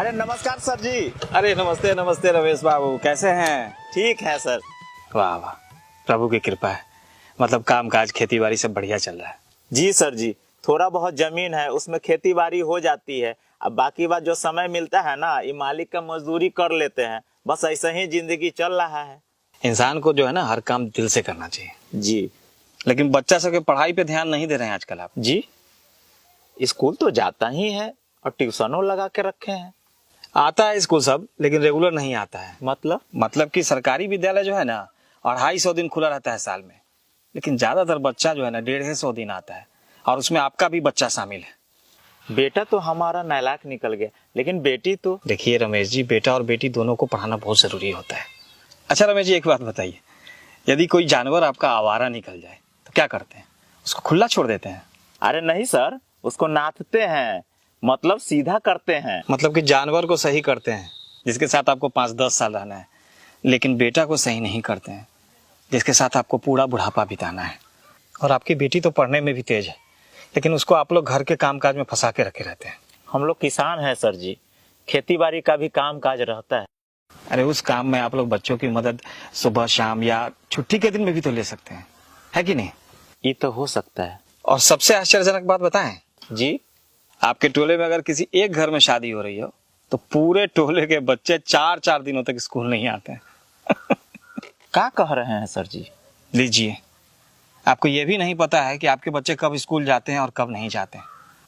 अरे नमस्कार सर जी। अरे नमस्ते नमस्ते रमेश बाबू, कैसे हैं? ठीक है सर। वाह वाह, प्रभु की कृपा है। मतलब काम काज खेती बाड़ी सब बढ़िया चल रहा है। जी सर जी, थोड़ा बहुत जमीन है उसमें खेती बाड़ी हो जाती है। अब बाकी बात जो समय मिलता है ना, ये मालिक का मजदूरी कर लेते हैं। बस ऐसे ही जिंदगी चल रहा है। इंसान को जो है ना हर काम दिल से करना चाहिए। जी। लेकिन बच्चा सबके पढ़ाई पे ध्यान नहीं दे रहे हैं आजकल आप। जी, स्कूल तो जाता ही है और ट्यूशनों लगा के रखे हैं। आता है स्कूल सब, लेकिन रेगुलर नहीं आता है। मतलब कि सरकारी विद्यालय जो है ना 250 दिन खुला रहता है साल में, लेकिन ज्यादातर बच्चा जो है ना 150 दिन आता है, और उसमें आपका भी बच्चा शामिल है। बेटा तो हमारा नालायक निकल गया, लेकिन बेटी तो। देखिए रमेश जी, बेटा और बेटी दोनों को पढ़ाना बहुत जरूरी होता है। अच्छा रमेश जी, एक बात बताइए, यदि कोई जानवर आपका आवारा निकल जाए तो क्या करते हैं? उसको खुला छोड़ देते हैं? अरे नहीं सर, उसको नाथते हैं, मतलब सीधा करते हैं। मतलब कि जानवर को सही करते हैं जिसके साथ आपको 5-10 साल रहना है, लेकिन बेटा को सही नहीं करते हैं जिसके साथ आपको पूरा बुढ़ापा बिताना है। और आपकी बेटी तो पढ़ने में भी तेज है, लेकिन उसको आप लोग घर के कामकाज में फंसा के रखे रहते हैं। हम लोग किसान हैं सर जी, खेती बाड़ी का भी काम काज रहता है। अरे उस काम में आप लोग बच्चों की मदद सुबह शाम या छुट्टी के दिन में भी तो ले सकते हैं, है कि नहीं? ये तो हो सकता है। और सबसे आश्चर्यजनक बात बताएं जी, आपके टोले में अगर किसी एक घर में शादी हो रही हो तो पूरे टोले के बच्चे 4-4 दिनों तक स्कूल नहीं आते हैं। क्या कह रहे हैं सर जी? लीजिए, आपको यह भी नहीं पता है कि आपके बच्चे कब स्कूल जाते हैं और कब नहीं जाते हैं।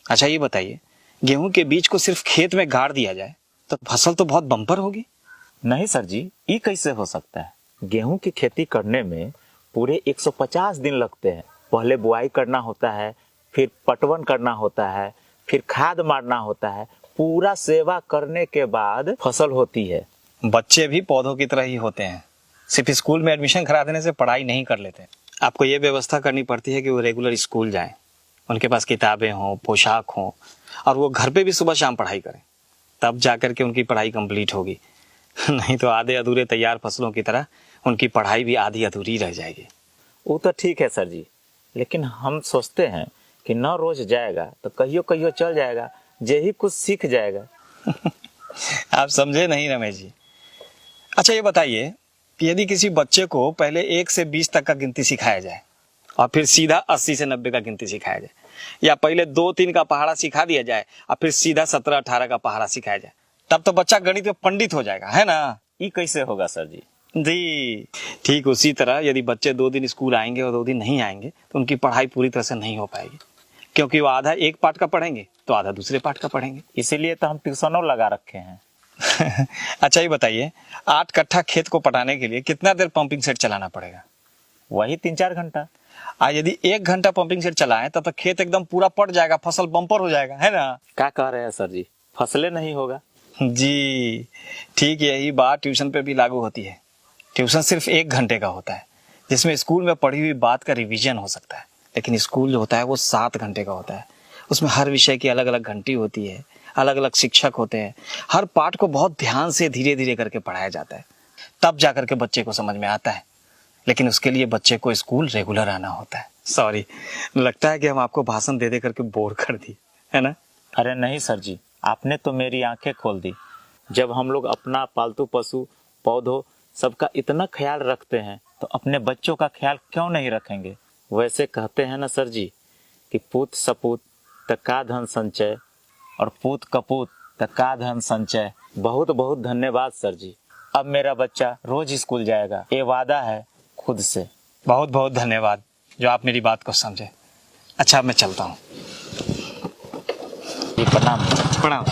अच्छा ये बताइए, गेहूं के बीज को सिर्फ खेत में गाड़ दिया जाए तो फसल तो बहुत बम्पर होगी। नहीं सर जी, ये कैसे हो सकता है? गेहूं की खेती करने में पूरे 150 दिन लगते हैं। पहले बुआई करना होता है, फिर पटवन करना होता है, फिर खाद मारना होता है। पूरा सेवा करने के बाद फसल होती है। बच्चे भी पौधों की तरह ही होते हैं, सिर्फ स्कूल में एडमिशन करा देने से पढ़ाई नहीं कर लेते। आपको ये व्यवस्था करनी पड़ती है कि वो रेगुलर स्कूल जाएं, उनके पास किताबें हों, पोशाक हों, और वो घर पे भी सुबह शाम पढ़ाई करें, तब जाकर के उनकी पढ़ाई कंप्लीट होगी। नहीं तो आधे अधूरे तैयार फसलों की तरह उनकी पढ़ाई भी आधी अधूरी रह जाएगी। वो तो ठीक है सर जी, लेकिन हम सोचते हैं कि न रोज जाएगा तो कहियो कहियो चल जाएगा, यही कुछ सीख जाएगा। आप समझे नहीं रमेश जी। अच्छा ये बताइए, यदि किसी बच्चे को पहले 1 से 20 तक का गिनती सिखाया जाए और फिर सीधा 80 से 90 का गिनती सिखाया जाए, या पहले 2-3 का पहाड़ा सिखा दिया जाए और फिर सीधा 17-18 का पहाड़ा सिखाया जाए, तब तो बच्चा गणित में पंडित हो जाएगा, है ना? ये कैसे होगा सर जी? जी ठीक उसी तरह यदि बच्चे 2 दिन स्कूल आएंगे और 2 दिन नहीं आएंगे तो उनकी पढ़ाई पूरी तरह से नहीं हो पाएगी, क्योंकि वो आधा एक पार्ट का पढ़ेंगे तो आधा दूसरे पार्ट का पढ़ेंगे। इसीलिए तो हम ट्यूशनों लगा रखे हैं। अच्छा ये बताइए, 8 कट्ठा खेत को पटाने के लिए कितना देर पंपिंग सेट चलाना पड़ेगा? वही 3-4 घंटा। यदि 1 घंटा पंपिंग सेट चलाएं तब तो खेत एकदम पूरा पट जाएगा, फसल बम्पर हो जाएगा, है ना? क्या कह रहे हैं सर जी? फसलें नहीं होगा। जी ठीक यही बात ट्यूशन पे भी लागू होती है। ट्यूशन सिर्फ 1 घंटे का होता है, जिसमें स्कूल में पढ़ी हुई बात का रिवीजन हो सकता है, लेकिन स्कूल जो होता है वो 7 घंटे का होता है। उसमें हर विषय की अलग अलग घंटी होती है, अलग अलग शिक्षक होते हैं, हर पाठ को बहुत ध्यान से धीरे धीरे करके पढ़ाया जाता है, तब जाकर के बच्चे को समझ में आता है। लेकिन उसके लिए बच्चे को स्कूल रेगुलर आना होता है। सॉरी, लगता है कि हम आपको भाषण दे दे करके बोर कर दी, है ना? अरे नहीं सर जी, आपने तो मेरी आंखें खोल दी। जब हम लोग अपना पालतू पशु पौधों सबका इतना ख्याल रखते हैं तो अपने बच्चों का ख्याल क्यों नहीं रखेंगे? वैसे कहते हैं ना सर जी कि पूत सपूत तका धन संचय और पूत कपूत तका धन संचय। बहुत बहुत धन्यवाद सर जी। अब मेरा बच्चा रोज स्कूल जाएगा, ये वादा है खुद से। बहुत बहुत धन्यवाद जो आप मेरी बात को समझे। अच्छा अब मैं चलता हूँ। जी प्रणाम। प्रणाम।